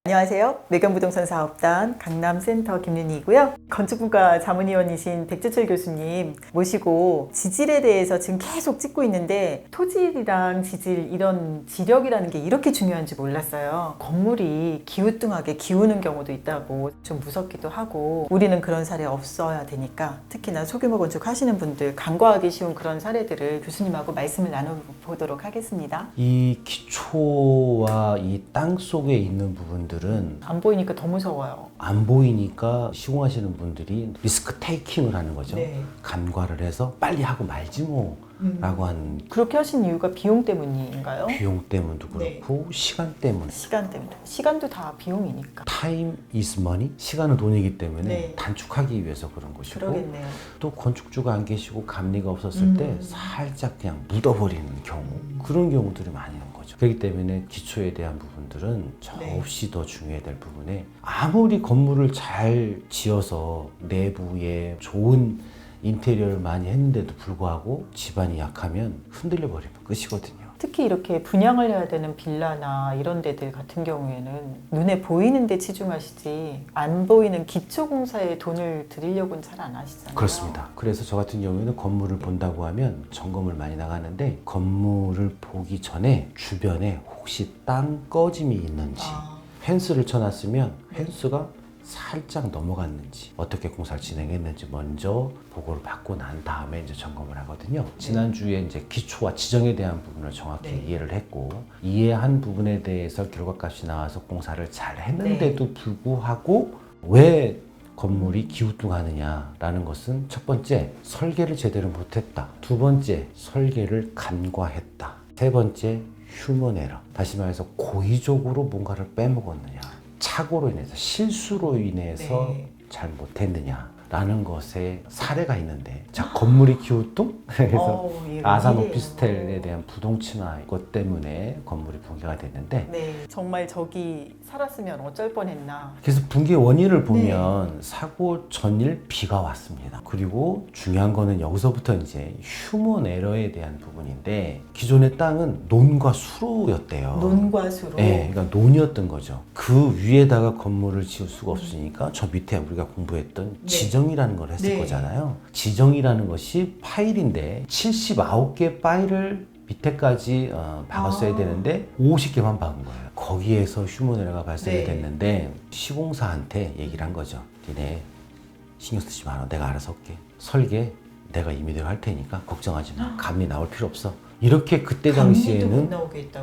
안녕하세요. 매경부동산 사업단 강남센터 김윤희이고요. 건축분과 자문위원이신 백재철 교수님 모시고 지질에 대해서 지금 계속 찍고 있는데 토질이랑 지질 이런 지력이라는 게 이렇게 중요한지 몰랐어요. 건물이 기우뚱하게 기우는 경우도 있다고 좀 무섭기도 하고 우리는 그런 사례 없어야 되니까 특히나 소규모 건축 하시는 분들 간과하기 쉬운 그런 사례들을 교수님하고 말씀을 나눠보도록 하겠습니다. 이 기초와 이 땅 속에 있는 부분들은 안 보이니까 더 무서워요. 안 보이니까 시공하시는 분들이 리스크 테이킹을 하는 거죠. 네. 간과를 해서 빨리 하고 말지 뭐 라고 하는 그렇게 하신 이유가 비용 때문인가요? 비용 때문도 그렇고 시간 때문에. 시간 때문에. 시간도 다 비용이니까. Time is money. 시간은 돈이기 때문에 네. 단축하기 위해서 그런 것이고 그러겠네요. 또 건축주가 안 계시고 감리가 없었을 때 살짝 그냥 묻어버리는 경우 그런 경우들이 많이 있는 거죠. 그렇기 때문에 기초에 대한 부분들은 저없이 더 중요해야 될 부분에 아무리 건물을 잘 지어서 내부에 좋은 인테리어를 많이 했는데도 불구하고 집안이 약하면 흔들려 버리면 끝이거든요. 특히 이렇게 분양을 해야 되는 빌라나 이런 데들 같은 경우에는 눈에 보이는 데 치중하시지 안 보이는 기초공사에 돈을 들이려고는 잘 안 하시잖아요. 그렇습니다. 그래서 저 같은 경우에는 건물을 본다고 하면 점검을 많이 나가는데 건물을 보기 전에 주변에 혹시 땅 꺼짐이 있는지 펜스를 쳐놨으면 펜스가 살짝 넘어갔는지 어떻게 공사를 진행했는지 먼저 보고를 받고 난 다음에 이제 점검을 하거든요. 지난주에 이제 기초와 지정에 대한 부분을 정확히 이해를 했고 이해한 부분에 대해서 결과값이 나와서 공사를 잘 했는데도 불구하고 왜 건물이 기우뚱하느냐라는 것은 첫 번째 설계를 제대로 못했다, 두 번째 설계를 간과했다, 세 번째 휴먼 에러, 다시 말해서 고의적으로 뭔가를 빼먹었느냐, 착오로 인해서 실수로 인해서 잘 못했느냐라는 것에 사례가 있는데 자 건물이 기우뚱? 그래서 아산 오피스텔에 대한 부동침화 것 때문에 건물이 붕괴가 됐는데 정말 저기 살았으면 어쩔 뻔했나. 그래서 붕괴 원인을 보면 사고 전일 비가 왔습니다. 그리고 중요한 거는 여기서부터 이제 휴먼 에러에 대한 부분인데 기존의 땅은 논과 수로였대요. 논과 수로? 네, 그러니까 논이었던 거죠. 그 위에다가 건물을 지을 수가 없으니까 저 밑에 우리가 공부했던 지정이라는 걸 했을 거잖아요. 지정이라는 것이 파일인데 79개 파일을 밑에까지 박았어야 되는데 50개만 박은 거예요. 거기에서 휴먼 에러가 발생이 됐는데 시공사한테 얘기를 한 거죠. 니네 신경 쓰지 마라. 내가 알아서 할게. 설계 내가 임의대로 할 테니까 걱정하지 마. 감리 나올 필요 없어. 이렇게 그때 당시에는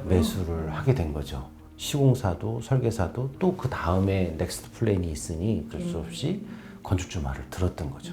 매수를 하게 된 거죠. 시공사도 설계사도 또 그 다음에 넥스트 플랜이 있으니 어쩔 수 없이 건축주 말을 들었던 거죠.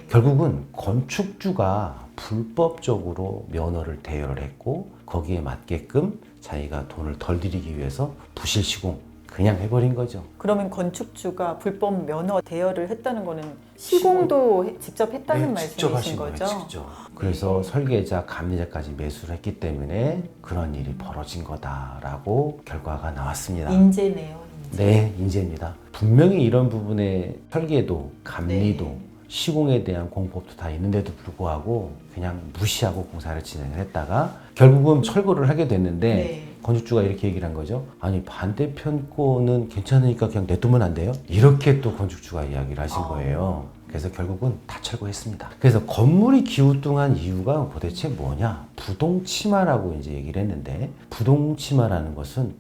결국은 건축주가 불법적으로 면허를 대여를 했고 거기에 맞게끔 자기가 돈을 덜 들이기 위해서 부실 시공 그냥 해버린 거죠. 그러면 건축주가 불법 면허 대여를 했다는 거는 시공도 직접 했다는 말씀이신 거죠? 직접. 그래서 설계자, 감리자까지 매수를 했기 때문에 그런 일이 벌어진 거다라고 결과가 나왔습니다. 인재네요. 인재. 네, 인재입니다. 분명히 이런 부분에 설계도, 감리도, 시공에 대한 공법도 다 있는데도 불구하고 그냥 무시하고 공사를 진행을 했다가 결국은 철거를 하게 됐는데 건축주가 이렇게 얘기를 한 거죠. 아니 반대편 거는 괜찮으니까 그냥 냅두면 안 돼요? 이렇게 또 건축주가 이야기를 하신 거예요. 그래서 결국은 다 철거했습니다. 그래서 건물이 기우뚱한 이유가 도대체 뭐냐? 부동침하라고 이제 얘기를 했는데 부동침하라는 것은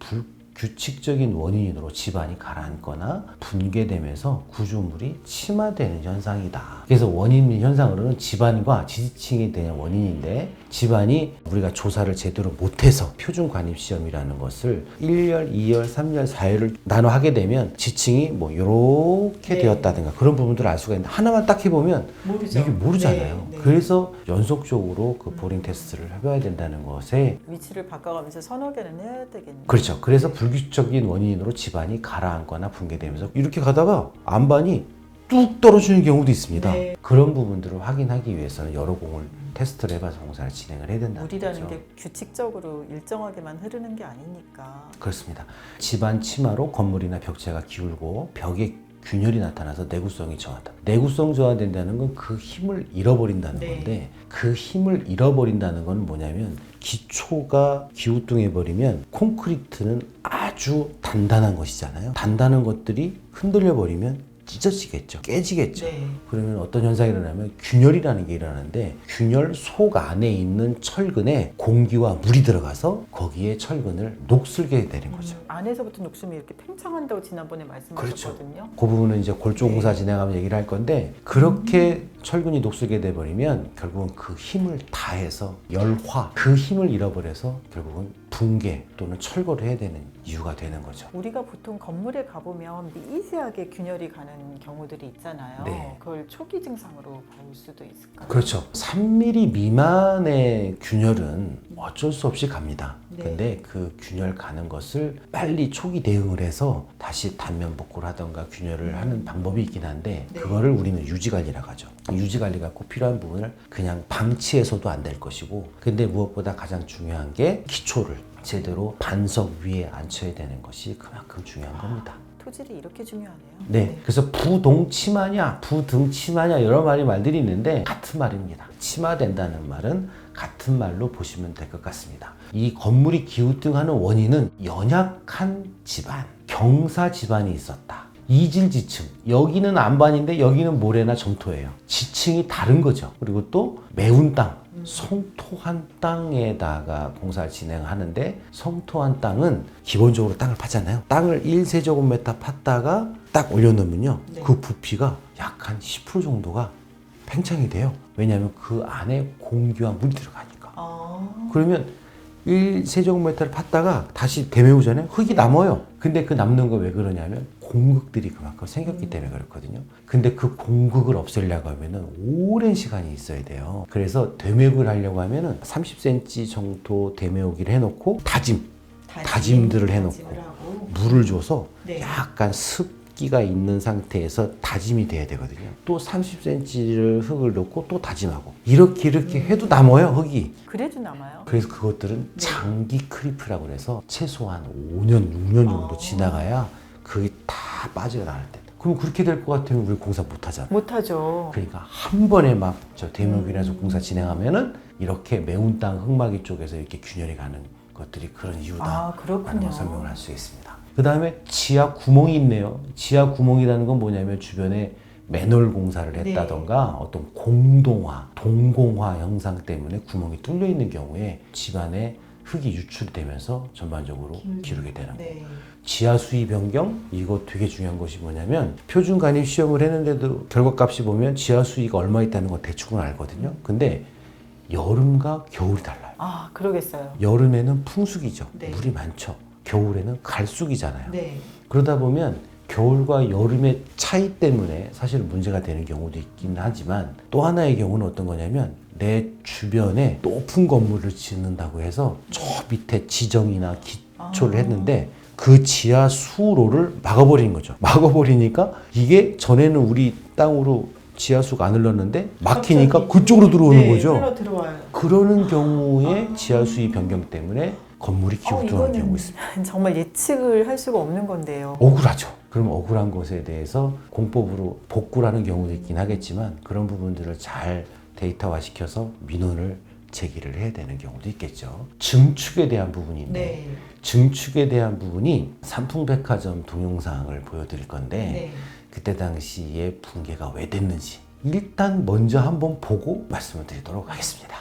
규칙적인 원인으로 집안이 가라앉거나 붕괴되면서 구조물이 침하되는 현상이다. 그래서 원인 현상으로는 집안과 지지층에 대한 원인인데 집안이 우리가 조사를 제대로 못해서 표준관입시험이라는 것을 1열, 2열, 3열, 4열을 나눠 하게 되면 지층이 뭐 이렇게 되었다든가 그런 부분들을 알 수가 있는데 하나만 딱 해보면 이게 모르잖아요. 그래서 연속적으로 그 보링 테스트를 해봐야 된다는 것에 위치를 바꿔가면서 서너 개는 해야 되겠네요. 그렇죠. 그래서 불규칙적인 원인으로 집안이 가라앉거나 붕괴되면서 이렇게 가다가 안반이 뚝 떨어지는 경우도 있습니다. 그런 부분들을 확인하기 위해서는 여러 공을 테스트를 해봐서 공사를 진행을 해야 된다는 물이라는 거죠. 게 규칙적으로 일정하게만 흐르는 게 아니니까. 그렇습니다. 집안 침하로 건물이나 벽체가 기울고 벽에 균열이 나타나서 내구성이 저하다. 내구성 저하된다는 건 그 힘을 잃어버린다는 건데 그 힘을 잃어버린다는 건 뭐냐면 기초가 기우뚱해버리면 콘크리트는 아주 아주 단단한 것이잖아요. 단단한 것들이 흔들려 버리면 찢어지겠죠. 깨지겠죠. 네. 그러면 어떤 현상이 일어나면 균열이라는 게 일어나는데 균열 속 안에 있는 철근에 공기와 물이 들어가서 거기에 철근을 녹슬게 되는 거죠. 안에서부터 녹슬면 이렇게 팽창한다고 지난번에 말씀하셨거든요. 그 부분은 이제 골조공사 진행하면 얘기를 할 건데 그렇게 철근이 녹슬게 돼버리면 결국은 그 힘을 다해서 열화, 그 힘을 잃어버려서 결국은 붕괴 또는 철거를 해야 되는 이유가 되는 거죠. 우리가 보통 건물에 가보면 미세하게 균열이 가는 경우들이 있잖아요. 네. 그걸 초기 증상으로 볼 수도 있을까요? 그렇죠. 3mm 미만의 균열은 어쩔 수 없이 갑니다. 네. 근데 그 균열 가는 것을 빨리 초기 대응을 해서 다시 단면 복구를 하던가 균열을 하는 방법이 있긴 한데 네. 그거를 우리는 유지관리라고 하죠. 유지관리가 꼭 필요한 부분을 그냥 방치해서도 안 될 것이고 근데 무엇보다 가장 중요한 게 기초를 제대로 반석 위에 앉혀야 되는 것이 그만큼 중요한 겁니다. 토질이 이렇게 중요하네요. 네, 그래서 부동치마냐, 부등치마냐 여러 말들이 있는데 같은 말입니다. 치마된다는 말은 같은 말로 보시면 될 것 같습니다. 이 건물이 기우뚱하는 원인은 연약한 집안, 경사 집안이 있었다. 이질지층, 여기는 안반인데 여기는 모래나 점토예요. 지층이 다른 거죠. 그리고 또 매운 땅, 성토한 땅에다가 공사를 진행하는데 성토한 땅은 기본적으로 땅을 파잖아요. 땅을 1세제곱미터 팠다가 딱 올려놓으면요. 네. 그 부피가 약 한 10% 정도가 팽창이 돼요. 왜냐하면 그 안에 공기와 물이 들어가니까. 그러면 1세제곱미터를 팠다가 다시 되메우잖아요. 흙이 남아요. 근데 그 남는 거 왜 그러냐면 공극들이 그만큼 생겼기 때문에 그렇거든요. 근데 그 공극을 없애려고 하면은 오랜 시간이 있어야 돼요. 그래서 되메우기를 하려고 하면은 30cm 정도 되메우기를 해놓고 다짐들을 해놓고 물을 줘서 네. 약간 습기가 있는 상태에서 다짐이 돼야 되거든요. 또 30cm를 흙을 넣고 또 다짐하고 이렇게 해도 남아요, 흙이. 그래도 남아요? 그래서 그것들은 네. 장기 크리프라고 해서 최소한 5년, 6년 정도 지나가야 그게 다 빠져나갈 때. 그럼 그렇게 될 것 같으면 우리 공사 못 하잖아. 못하죠. 그러니까 한 번에 막 저 대목이라서 공사 진행하면은 이렇게 매운 땅 흙막이 쪽에서 이렇게 균열이 가는 것들이 그런 이유다. 그렇군요. 라는 걸 설명을 할 수 있습니다. 그 다음에 지하 구멍이 있네요. 지하 구멍이라는 건 뭐냐면 주변에 맨홀 공사를 했다던가 어떤 공동화, 동공화 현상 때문에 구멍이 뚫려 있는 경우에 집안에 흙이 유출되면서 전반적으로 기르게 되는 거예요. 네. 지하 수위 변경, 이거 되게 중요한 것이 뭐냐면 표준 간입 시험을 했는데도 결과값이 보면 지하 수위가 얼마 있다는 건 대충은 알거든요. 근데 여름과 겨울이 달라요. 그러겠어요. 여름에는 풍숙이죠. 네. 물이 많죠. 겨울에는 갈쑥이잖아요. 네. 그러다 보면 겨울과 여름의 차이 때문에 사실 문제가 되는 경우도 있긴 하지만 또 하나의 경우는 어떤 거냐면 내 주변에 높은 건물을 짓는다고 해서 저 밑에 지정이나 기초를 했는데 그 지하 수로를 막아버리는 거죠. 막아버리니까 이게 전에는 우리 땅으로 지하수가 안 흘렀는데 막히니까 그쪽으로 들어오는 거죠. 흘러 들어와요. 그러는 경우에 지하수위 변경 때문에 건물이 기우뚱한 경우 있습니다. 정말 예측을 할 수가 없는 건데요. 억울하죠. 그럼 억울한 것에 대해서 공법으로 복구를 하는 경우도 있긴 하겠지만 그런 부분들을 잘 데이터화시켜서 민원을 제기를 해야 되는 경우도 있겠죠. 증축에 대한 부분이 있는데 네. 증축에 대한 부분이 삼풍백화점 동영상을 보여드릴 건데 네. 그때 당시에 붕괴가 왜 됐는지 일단 먼저 한번 보고 말씀을 드리도록 하겠습니다.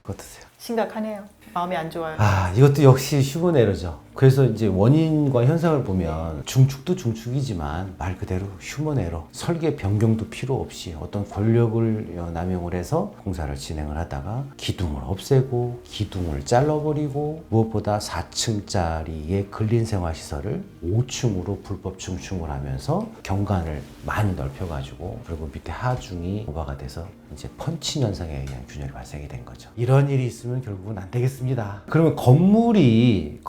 어떠세요? 심각하네요. 마음이 안 좋아요. 이것도 역시 휴먼 에러죠. 그래서 이제 원인과 현상을 보면 중축도 중축이지만 말 그대로 휴먼 에러. 설계 변경도 필요 없이 어떤 권력을 남용을 해서 공사를 진행을 하다가 기둥을 없애고 기둥을 잘라버리고 무엇보다 4층짜리의 근린생활시설을 5층으로 불법 증축을 하면서 경관을 많이 넓혀가지고 그리고 밑에 하중이 오버가 돼서 이제 펀칭 현상에 의한 균열이 발생이 된 거죠. 이런 일이 있으면 결국은 안 되겠습니다. 그러면 건물이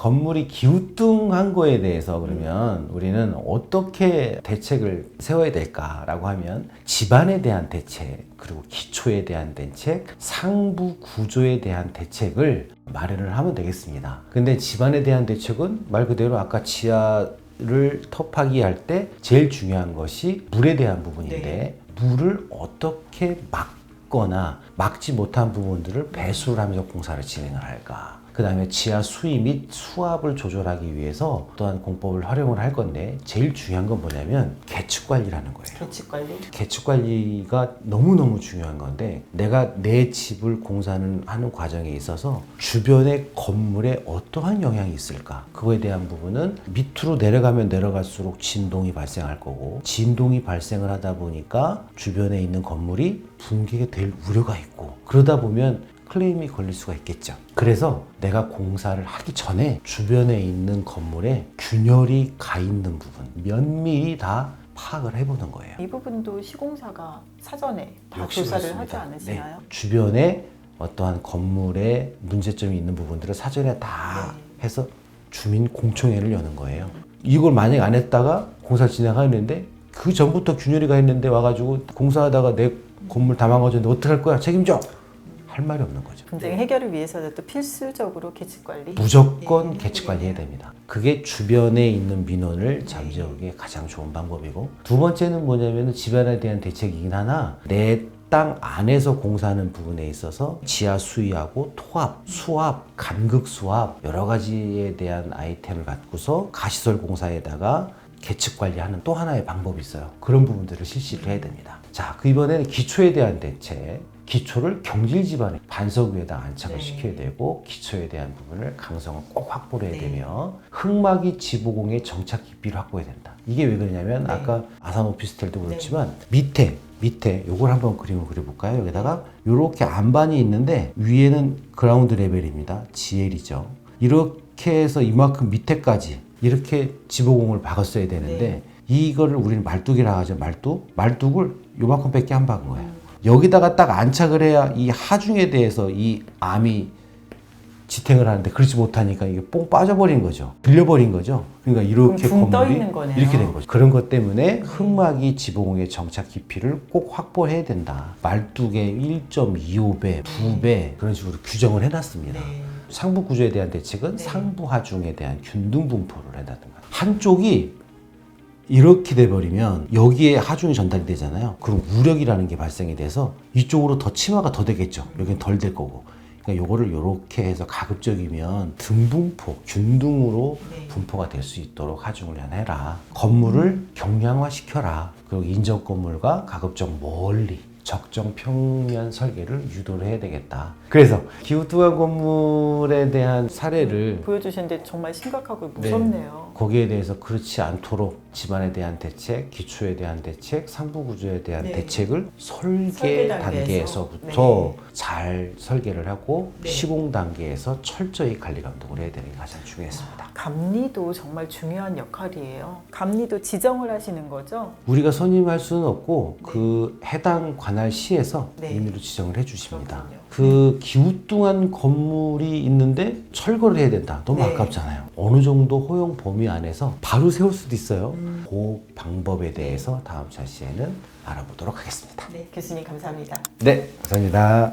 기우뚱한 거에 대해서 그러면 우리는 어떻게 대책을 세워야 될까라고 하면 집안에 대한 대책, 그리고 기초에 대한 대책, 상부 구조에 대한 대책을 마련을 하면 되겠습니다. 근데 집안에 대한 대책은 말 그대로 아까 지하를 터파기 할 때 제일 중요한 것이 물에 대한 부분인데 물을 어떻게 막거나 막지 못한 부분들을 배수를 하면서 공사를 진행을 할까? 그 다음에 지하 수위 및 수압을 조절하기 위해서 또한 공법을 활용을 할 건데 제일 중요한 건 뭐냐면 계측 관리라는 거예요. 계측 관리? 계측 관리가 너무너무 중요한 건데 내가 내 집을 공사하는 과정에 있어서 주변의 건물에 어떠한 영향이 있을까? 그거에 대한 부분은 밑으로 내려가면 내려갈수록 진동이 발생할 거고 진동이 발생을 하다 보니까 주변에 있는 건물이 붕괴가 될 우려가 있고 그러다 보면 클레임이 걸릴 수가 있겠죠. 그래서 내가 공사를 하기 전에 주변에 있는 건물에 균열이 가 있는 부분 면밀히 다 파악을 해보는 거예요. 이 부분도 시공사가 사전에 다 역시 조사를 그렇습니다. 하지 않으시나요? 네. 주변에 어떠한 건물에 문제점이 있는 부분들을 사전에 다 해서 주민 공청회를 여는 거예요. 이걸 만약에 안 했다가 공사를 진행하는데 그 전부터 균열이 가 있는데 와가지고 공사하다가 내 건물 다 망가졌는데 어떡할 거야? 책임져! 할 말이 없는 거죠. 분쟁 해결을 위해서는 또 필수적으로 계측 관리. 무조건 계측 관리해야 됩니다. 그게 주변에 있는 민원을 잠재우기에 가장 좋은 방법이고 두 번째는 뭐냐면 집안에 대한 대책이긴 하나 내 땅 안에서 공사하는 부분에 있어서 지하 수위하고 토압, 수압, 간극 수압 여러 가지에 대한 아이템을 갖고서 가시설 공사에다가 계측 관리하는 또 하나의 방법이 있어요. 그런 부분들을 실시를 해야 됩니다. 자, 그 이번에는 기초에 대한 대책. 기초를 경질 지반에 반석 위에다 안착을 시켜야 되고 기초에 대한 부분을 강성을 꼭 확보를 해야 되며 흙막이 지보공의 정착 깊이를 확보해야 된다. 이게 왜 그러냐면 아까 아산 오피스텔도 그렇지만 밑에 요걸 한번 그림을 그려볼까요? 여기다가 이렇게 안반이 있는데 위에는 그라운드 레벨입니다. GL이죠. 이렇게 해서 이만큼 밑에까지 이렇게 지보공을 박았어야 되는데 이거를 우리는 말뚝이라고 하죠. 말뚝을 요만큼밖에 안 박은 거예요. 여기다가 딱 안착을 해야 이 하중에 대해서 이 암이 지탱을 하는데 그렇지 못하니까 이게 뽕 빠져버린 거죠. 들려버린 거죠. 그러니까 이렇게 붕 떠 건물이 있는 거네요. 이렇게 된 거죠. 그런 것 때문에 흙막이 지보공의 정착 깊이를 꼭 확보해야 된다. 말뚝의 1.25배, 2배 그런 식으로 규정을 해놨습니다. 상부 구조에 대한 대책은 상부 하중에 대한 균등 분포를 해놨습니다. 한쪽이 이렇게 돼버리면 여기에 하중이 전달이 되잖아요. 그럼 우력이라는 게 발생이 돼서 이쪽으로 더 침하가 더 되겠죠. 여기는 덜 될 거고. 그러니까 요거를 이렇게 해서 가급적이면 등분포, 균등으로 분포가 될 수 있도록 하중을 해라. 건물을 경량화 시켜라. 그리고 인접 건물과 가급적 멀리 적정 평면 설계를 유도를 해야 되겠다. 그래서 기우뚱한 건물에 대한 사례를 보여주셨는데 정말 심각하고 무섭네요. 거기에 대해서 그렇지 않도록 집안에 대한 대책, 기초에 대한 대책, 상부 구조에 대한 대책을 설계 단계에서부터 잘 설계를 하고 시공 단계에서 철저히 관리 감독을 해야 되는 게 가장 중요했습니다. 감리도 정말 중요한 역할이에요. 감리도 지정을 하시는 거죠? 우리가 선임할 수는 없고 그 해당 관할 시에서 임의로 지정을 해주십니다. 그 기우뚱한 건물이 있는데 철거를 해야 된다. 너무 아깝잖아요. 어느 정도 허용 범위 안에서 바로 세울 수도 있어요. 그 방법에 대해서 다음 차시에는 알아보도록 하겠습니다. 교수님 감사합니다. 네, 감사합니다.